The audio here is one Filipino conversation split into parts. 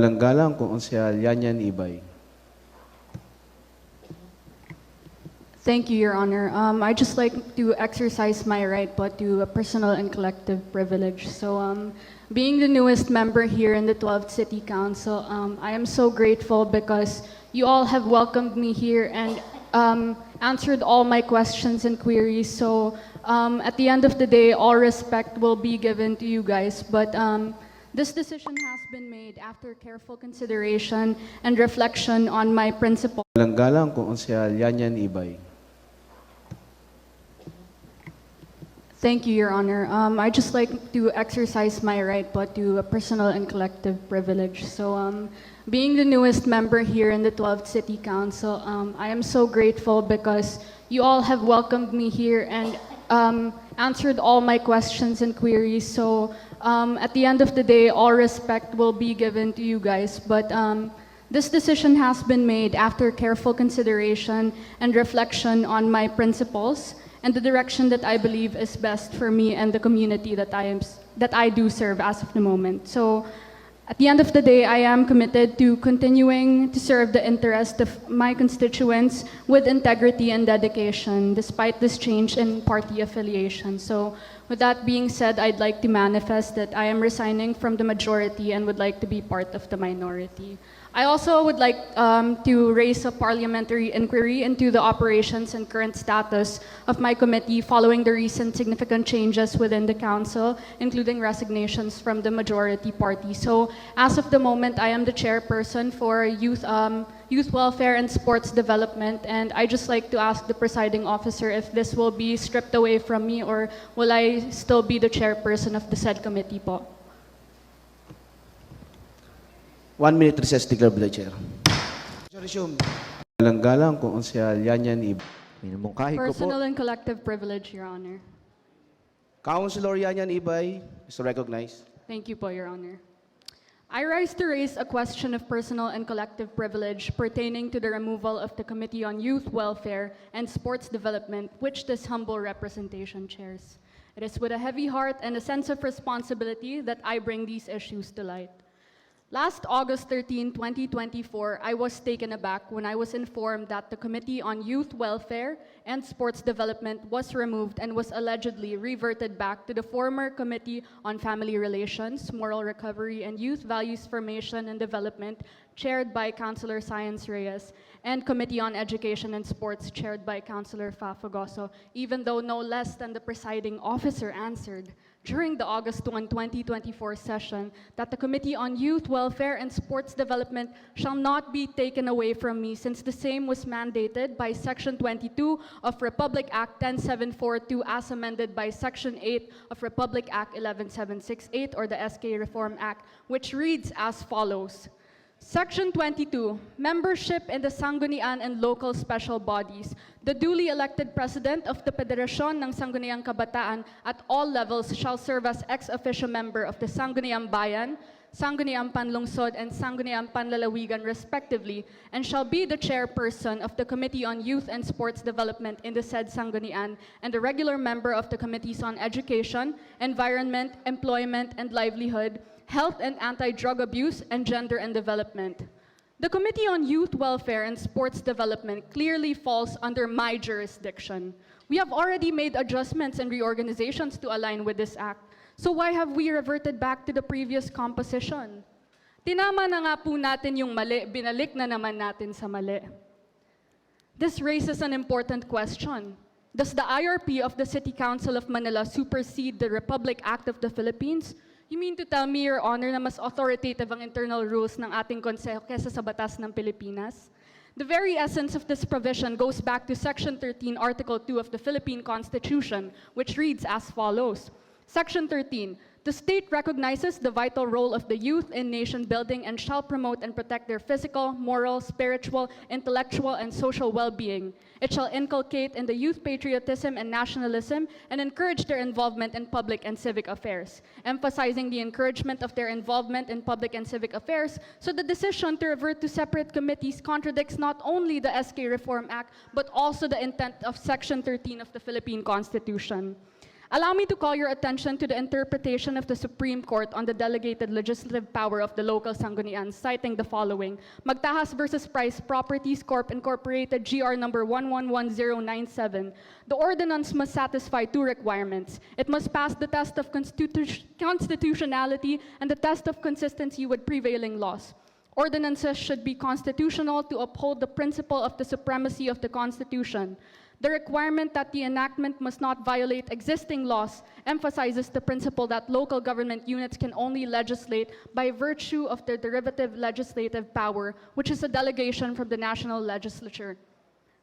Galang-galang kung Konsyal Yanyan Ibay. Thank you, Your Honor. I just like to exercise my right, but to a personal and collective privilege. So, being the newest member here in the 12th City Council, I am so grateful because you all have welcomed me here and answered all my questions and queries. So, at the end of the day, all respect will be given to you guys. But this decision has been made after careful consideration and reflection on my principles. Galang-galang kung Konsyal Yanyan Ibay. Thank you, Your Honor. I just like to exercise my right, but to a personal and collective privilege. So, being the newest member here in the 12th City Council, I am so grateful because you all have welcomed me here and answered all my questions and queries. So, at the end of the day, all respect will be given to you guys. But this decision has been made after careful consideration and reflection on my principles and the direction that I believe is best for me and the community that I do serve as of the moment. So, at the end of the day, I am committed to continuing to serve the interest of my constituents with integrity and dedication, despite this change in party affiliation. So, with that being said, I'd like to manifest that I am resigning from the majority and would like to be part of the minority. I also would like to raise a parliamentary inquiry into the operations and current status of my committee following the recent significant changes within the council, including resignations from the majority party. So, as of the moment, I am the chairperson for youth welfare and sports development, and I just like to ask the presiding officer if this will be stripped away from me or will I still be the chairperson of the said committee po. 1 minute recess declared by the chair. Resume. Galang-galang kung Konsyal Yanyan Ibay. Minumungkahi ko po. Personal and collective privilege, Your Honor. Councilor Yanyan Ibay is recognized. Thank you po, Your Honor. I rise to raise a question of personal and collective privilege pertaining to the removal of the Committee on Youth Welfare and Sports Development, which this humble representation chairs. It is with a heavy heart and a sense of responsibility that I bring these issues to light. Last August 13, 2024, I was taken aback when I was informed that the Committee on Youth Welfare and Sports Development was removed and was allegedly reverted back to the former Committee on Family Relations, Moral Recovery, and Youth Values Formation and Development, chaired by Councilor Science Reyes, and Committee on Education and Sports, chaired by Councilor Fafagoso, even though no less than the presiding officer answered during the August 1, 2024 session that the Committee on Youth Welfare and Sports Development shall not be taken away from me since the same was mandated by Section 22 of Republic Act 10742 as amended by Section 8 of Republic Act 11768 or the SK Reform Act, which reads as follows. Section 22, membership in the Sanggunian and local special bodies. The duly elected president of the Federasyon ng Sangguniang Kabataan at all levels shall serve as ex-officio member of the Sangguniang Bayan, Sangguniang Panlungsod, and Sangguniang Panlalawigan respectively, and shall be the chairperson of the Committee on Youth and Sports Development in the said Sanggunian, and a regular member of the Committees on Education, Environment, Employment, and Livelihood, Health and Anti-Drug Abuse, and Gender and Development. The Committee on Youth Welfare and Sports Development clearly falls under my jurisdiction. We have already made adjustments and reorganizations to align with this act. So why have we reverted back to the previous composition? Tinama na nga po natin yung mali, binalik na naman natin sa mali. This raises an important question. Does the IRP of the City Council of Manila supersede the Republic Act of the Philippines? You mean to tell me, Your Honor, na mas authoritative ang internal rules ng ating konseho kesa sa batas ng Pilipinas? The very essence of this provision goes back to Section 13, Article 2 of the Philippine Constitution, which reads as follows. Section 13, the state recognizes the vital role of the youth in nation building and shall promote and protect their physical, moral, spiritual, intellectual, and social well-being. It shall inculcate in the youth patriotism and nationalism and encourage their involvement in public and civic affairs, emphasizing the encouragement of their involvement in public and civic affairs. So the decision to revert to separate committees contradicts not only the SK Reform Act, but also the intent of Section 13 of the Philippine Constitution. Allow me to call your attention to the interpretation of the Supreme Court on the delegated legislative power of the local Sanggunian, citing the following. Magtahas versus Price Properties Corp. Incorporated, GR number 111097. The ordinance must satisfy two requirements. It must pass the test of constitutionality and the test of consistency with prevailing laws. Ordinances should be constitutional to uphold the principle of the supremacy of the Constitution. The requirement that the enactment must not violate existing laws emphasizes the principle that local government units can only legislate by virtue of their derivative legislative power, which is a delegation from the national legislature.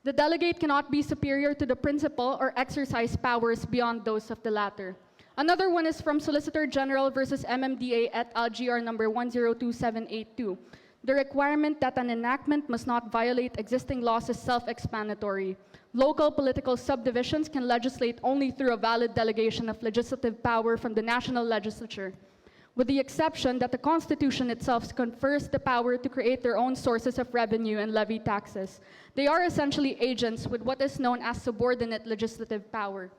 The delegate cannot be superior to the principal or exercise powers beyond those of the latter. Another one is from Solicitor General versus MMDA et al. GR number 102782. The requirement that an enactment must not violate existing laws is self-explanatory. Local political subdivisions can legislate only through a valid delegation of legislative power from the national legislature, with the exception that the Constitution itself confers the power to create their own sources of revenue and levy taxes. They are essentially agents with what is known as subordinate legislative power.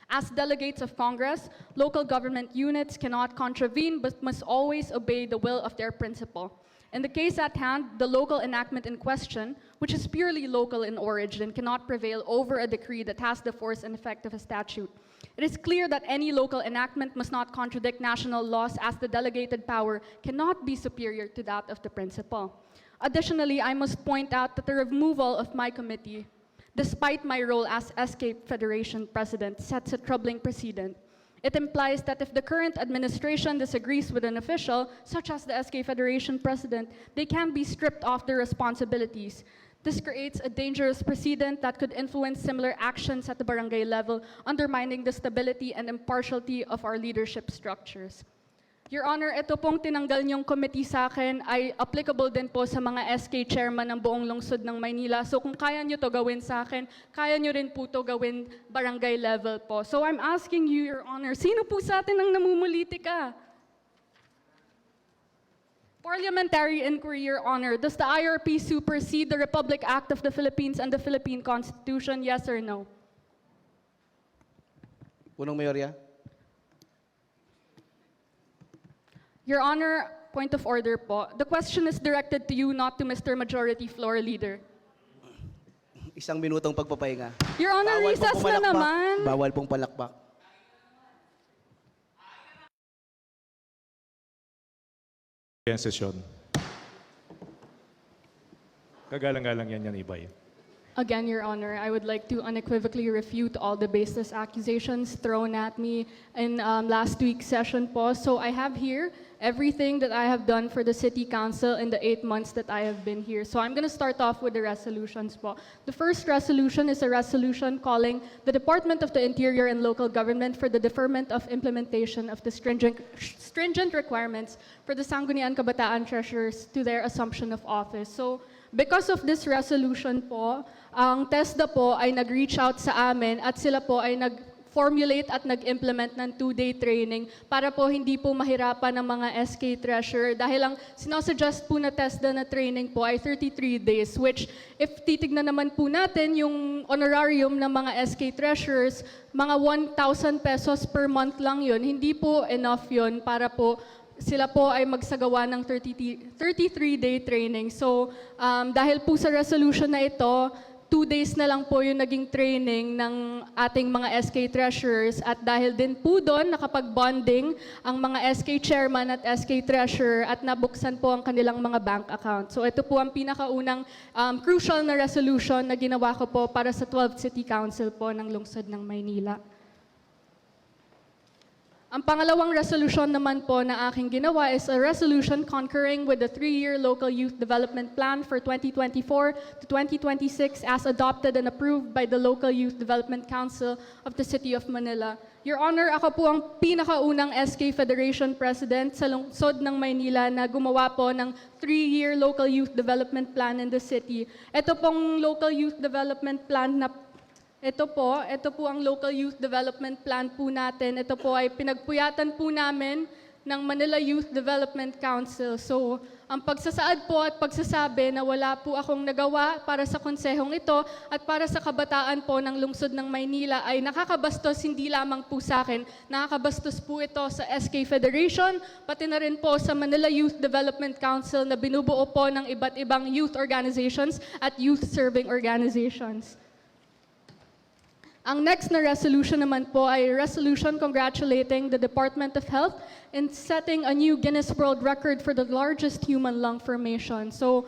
As delegates of Congress, local government units cannot contravene but must always obey the will of their principal. In the case at hand, the local enactment in question, which is purely local in origin, cannot prevail over a decree that has the force and effect of a statute. It is clear that any local enactment must not contradict national laws, as the delegated power cannot be superior to that of the principal. Additionally, I must point out that the removal of my committee, despite my role as SK Federation President, sets a troubling precedent. It implies that if the current administration disagrees with an official, such as the SK Federation President, they can be stripped of their responsibilities. This creates a dangerous precedent that could influence similar actions at the barangay level, undermining the stability and impartiality of our leadership structures. Your Honor, ito pong tinanggal niyong committee sa akin ay applicable din po sa mga SK chairman ng buong lungsod ng Maynila. So kung kaya niyo to gawin sa akin, kaya niyo rin po to gawin barangay level po. So I'm asking you, Your Honor, sino po sa atin ang namumulitika? Parliamentary inquiry, Your Honor. Does the IRP supersede the Republic Act of the Philippines and the Philippine Constitution? Yes or no? Punong Mayorya. Your Honor, point of order po. The question is directed to you, not to Mr. Majority Floor Leader. Isang minutong pagpapahinga. Your Honor, Bawal pong recess na pumalakpak. naman. Bawal pong palakpak. Yan sesyon. Kagalang-galang yan Ibay. Again, Your Honor, I would like to unequivocally refute all the baseless accusations thrown at me in last week's session po. So I have here everything that I have done for the City Council in the 8 months that I have been here. So I'm going to start off with the resolutions po. The first resolution is a resolution calling the Department of the Interior and Local Government for the deferment of implementation of the stringent requirements for the Sangguniang Kabataan Treasurers to their assumption of office. So because of this resolution po, ang TESDA po ay nag-reach out sa amin at sila po ay nag-formulate at nag-implement ng 2-day training para po hindi po mahirapan ng mga SK Treasurer dahil ang sinasuggest po na TESDA na training po ay 33 days, which if titignan naman po natin yung honorarium ng mga SK Treasurers, mga 1,000 pesos per month lang yun, hindi po enough yun para po sila po ay magsagawa ng 33-day training. So, dahil po sa resolution na ito, 2 days na lang po yung naging training ng ating mga SK Treasurers at dahil din po doon nakapag-bonding ang mga SK Chairman at SK Treasurer at nabuksan po ang kanilang mga bank account. So ito po ang pinakaunang crucial na resolution na ginawa ko po para sa 12th City Council po ng lungsod ng Maynila. Ang pangalawang resolution naman po na aking ginawa is a resolution concurring with the 3-year Local Youth Development Plan for 2024 to 2026 as adopted and approved by the Local Youth Development Council of the City of Manila. Your Honor, ako po ang pinakaunang SK Federation President sa lungsod ng Maynila na gumawa po ng 3-year Local Youth Development Plan in the city. Ito pong Local Youth Development Plan na ito po ang Local Youth Development Plan po natin. Ito po ay pinagpuyatan po namin ng Manila Youth Development Council. So, ang pagsasaad po at pagsasabi na wala po akong nagawa para sa konsehong ito at para sa kabataan po ng lungsod ng Maynila ay nakakabastos hindi lamang po sa akin, nakakabastos po ito sa SK Federation, pati na rin po sa Manila Youth Development Council na binubuo po ng iba't ibang youth organizations at youth-serving organizations. Ang next na resolution naman po ay resolution congratulating the Department of Health in setting a new Guinness World Record for the largest human lung formation. So,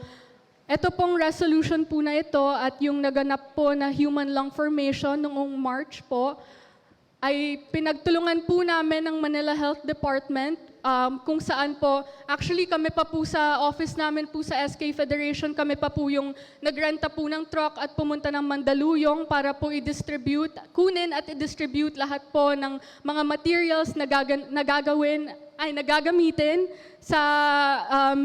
ito pong resolution po na ito at yung naganap po na human lung formation noong March po, ay pinagtulungan po namin ng Manila Health Department kung saan po, actually kami pa po sa office namin po sa SK Federation, kami pa po yung nagrenta po ng truck at pumunta ng Mandaluyong para po i-distribute, kunin at i-distribute lahat po ng mga materials na nagagamitin sa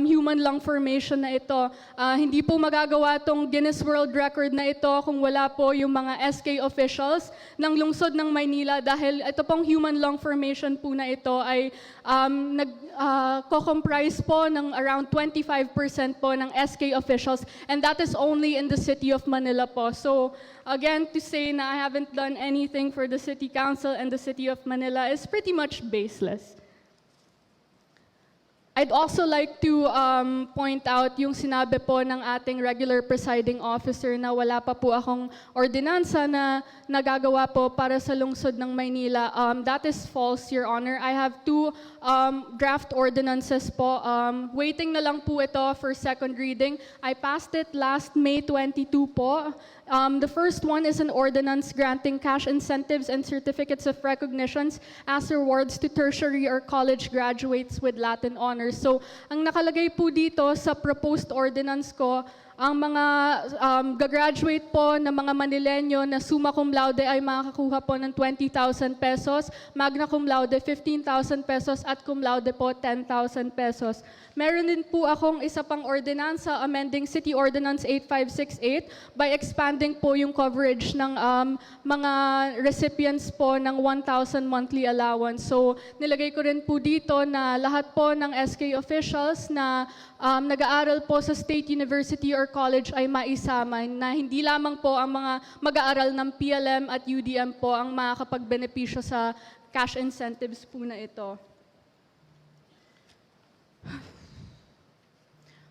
human lung formation na ito. Hindi po magagawa tong Guinness World Record na ito kung wala po yung mga SK officials ng lungsod ng Maynila dahil ito pong human lung formation po na ito ay co-comprise po ng around 25% po ng SK officials and that is only in the city of Manila po. So again, to say na I haven't done anything for the city council and the city of Manila is pretty much baseless. I'd also like to point out yung sinabi po ng ating regular presiding officer na wala pa po akong ordinansa na nagagawa po para sa lungsod ng Maynila. That is false, Your Honor. I have two draft ordinances po. Waiting na lang po ito for second reading. I passed it last May 22 po. The first one is an ordinance granting cash incentives and certificates of recognitions as rewards to tertiary or college graduates with Latin honors. So, ang nakalagay po dito sa proposed ordinance ko, ang mga gagraduate po na mga Manilenyo na summa cum laude ay makakakuha po ng 20,000 pesos, magna cum laude 15,000 pesos at cum laude po 10,000 pesos. Meron din po akong isa pang ordinansa amending City Ordinance 8568 by expanding po yung coverage ng mga recipients po ng 1,000 monthly allowance. So nilagay ko rin po dito na lahat po ng SK officials na nag-aaral po sa State University or college ay maisama na hindi lamang po ang mga mag-aaral ng PLM at UDM po ang makakapagbenepisyo sa cash incentives po na ito.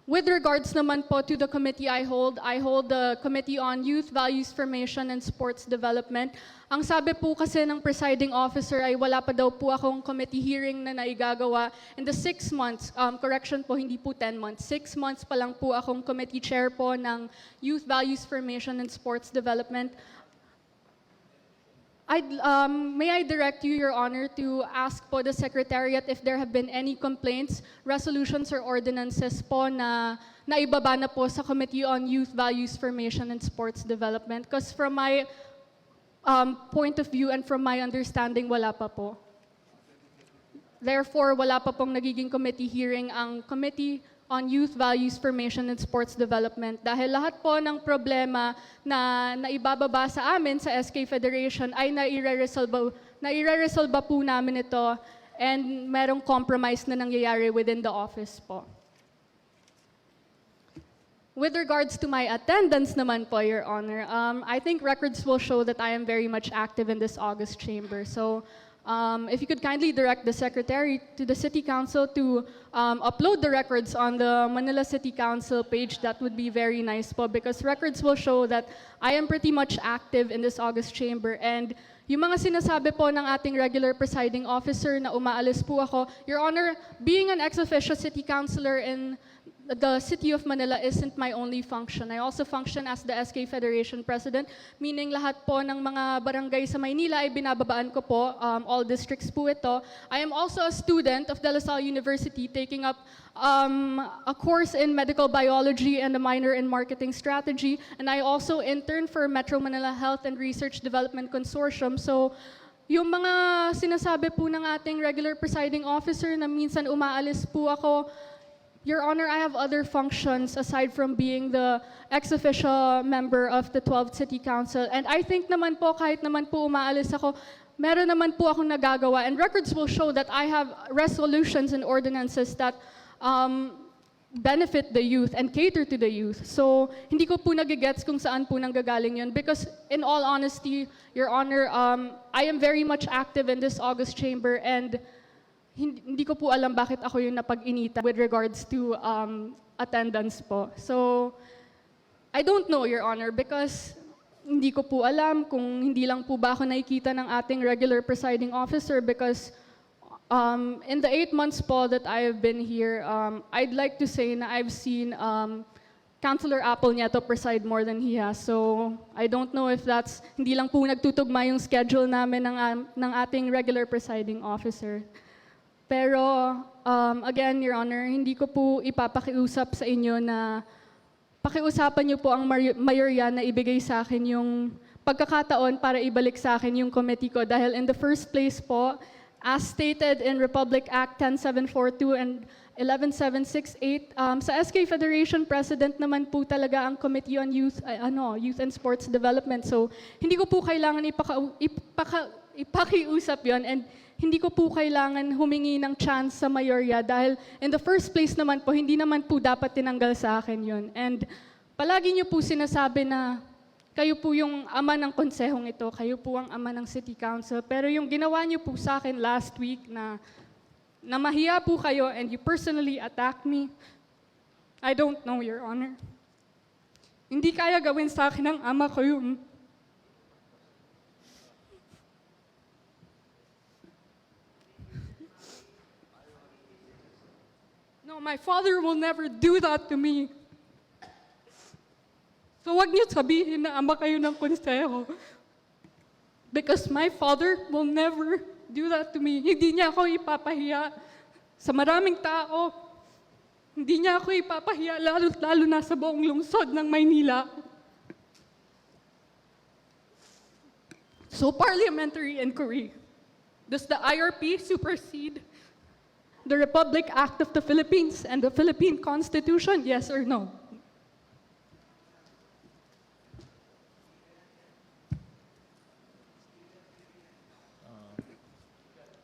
With regards naman po to the committee I hold the Committee on Youth, Values Formation, and Sports Development. Ang sabi po kasi ng presiding officer ay wala pa daw po akong committee hearing na naigagawa. In the 6 months, correction po, hindi po 10 months, 6 months pa lang po akong committee chair po ng Youth, Values Formation, and Sports Development. May I direct you, Your Honor, to ask po the Secretariat if there have been any complaints, resolutions, or ordinances po na naibaba na po sa Committee on Youth, Values, Formation, and Sports Development? Because from my point of view and from my understanding, wala pa po. Therefore, wala pa pong nagiging committee hearing ang Committee on Youth, Values, Formation, and Sports Development. Dahil lahat po ng problema na naibababa sa amin sa SK Federation ay nai-resolve po namin ito and merong compromise na nangyayari within the office po. With regards to my attendance naman po, Your Honor, I think records will show that I am very much active in this August chamber. So, if you could kindly direct the Secretary to the City Council to upload the records on the Manila City Council page, that would be very nice po because records will show that I am pretty much active in this August chamber. And yung mga sinasabi po ng ating regular presiding officer na umaalis po ako, Your Honor, being an ex-officio city councilor in the City of Manila isn't my only function. I also function as the SK Federation President, meaning lahat po ng mga barangay sa Maynila ay binababaan ko po, all districts po ito. I am also a student of De La Salle University taking up a course in medical biology and a minor in marketing strategy, and I also intern for Metro Manila Health and Research Development Consortium. So, yung mga sinasabi po ng ating regular presiding officer na minsan umaalis po ako, Your Honor, I have other functions aside from being the ex-officio member of the 12th City Council. And I think naman po, kahit naman po umaalis ako, meron naman po akong nagagawa. And records will show that I have resolutions and ordinances that benefit the youth and cater to the youth. So, hindi ko po nagigets kung saan po nanggagaling yun. Because, in all honesty, Your Honor, I am very much active in this August chamber and hindi ko po alam bakit ako yung napag-inita with regards to attendance po. So, I don't know, Your Honor, because hindi ko po alam kung hindi lang po ba ako nakikita ng ating regular presiding officer because in the 8 months po that I have been here, I'd like to say na I've seen Councilor Apple Nieto preside more than he has. So I don't know if that's, hindi lang po nagtutugma yung schedule namin ng ating regular presiding officer. Pero again, Your Honor, hindi ko po ipapakiusap sa inyo na pakiusapan niyo po ang mayorya na ibigay sa akin yung pagkakataon para ibalik sa akin yung committee ko. Dahil in the first place po, as stated in Republic Act 10742 and 11768, sa SK Federation President naman po talaga ang Committee on Youth and Sports Development. So, hindi ko po kailangan ipakiusap yon and hindi ko po kailangan humingi ng chance sa mayorya dahil in the first place naman po, hindi naman po dapat tinanggal sa akin yon. And palagi niyo po sinasabi na kayo po yung ama ng konsehong ito, kayo po ang ama ng City Council. Pero yung ginawa niyo po sa akin last week na mahiya po kayo and you personally attacked me, I don't know, Your Honor. Hindi kaya gawin sa akin ng ama ko yun. No, my father will never do that to me. So wag niyo sabihin na ama kayo ng konseho. Because my father will never do that to me. Hindi niya ako ipapahiya sa maraming tao. Hindi niya ako ipapahiya, lalo na sa buong lungsod ng Maynila. So parliamentary inquiry. Does the IRP supersede the Republic Act of the Philippines and the Philippine Constitution? Yes or no?